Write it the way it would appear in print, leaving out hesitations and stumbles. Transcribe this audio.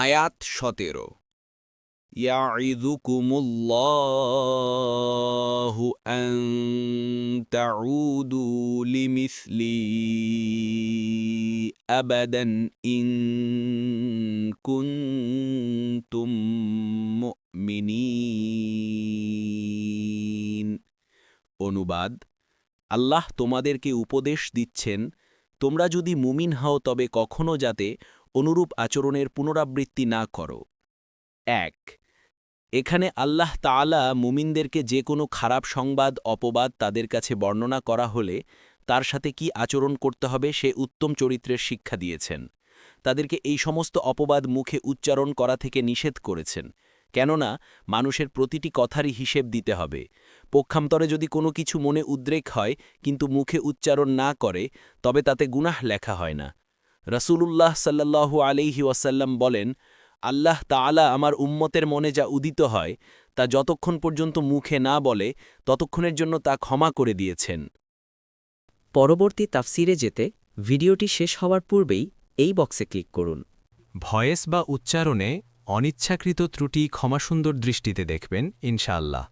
আয়াত 17 ইয়াইযুকুমুল্লাহু আন তাউদু লিমিসলি আবাদান ইন কুনতুম মুমিনিন। অনুবাদ: আল্লাহ তোমাদেরকে উপদেশ দিচ্ছেন, তোমরা যদি মুমিন হও তবে কখনো যাতে অনুরূপ আচরণের পুনরাবৃত্তি না করো। ১। এখানে আল্লাহ তাআলা মুমিনদেরকে যে কোনো খারাপ সংবাদ অপবাদ তাদের কাছে বর্ণনা করা হলে তার সাথে কি আচরণ করতে হবে সে উত্তম চরিত্রের শিক্ষা দিয়েছেন। তাদেরকে এই সমস্ত অপবাদ মুখে উচ্চারণ করা থেকে নিষেধ করেছেন, কেননা মানুষের প্রতিটি কথারই হিসেব দিতে হবে। পক্ষান্তরে যদি কোনো কিছু মনে উদ্রেক হয় কিন্তু মুখে উচ্চারণ না করে তবে তাতে গুনাহ লেখা হয় না। রাসূলুল্লাহ সাল্লাল্লাহু আলাইহি ওয়াসাল্লাম বলেন, আল্লাহ তাআলা আমার উম্মতের মনে যা উদিত হয় তা যতক্ষণ পর্যন্ত মুখে না বলে ততক্ষণের জন্য তা ক্ষমা করে দিয়েছেন। পরবর্তী তাফসিরে যেতে ভিডিওটি শেষ হওয়ার পূর্বেই এই বক্সে ক্লিক করুন। ভয়েস বা উচ্চারণে অনিচ্ছাকৃত ত্রুটি ক্ষমাসুন্দর দৃষ্টিতে দেখবেন ইনশাআল্লাহ।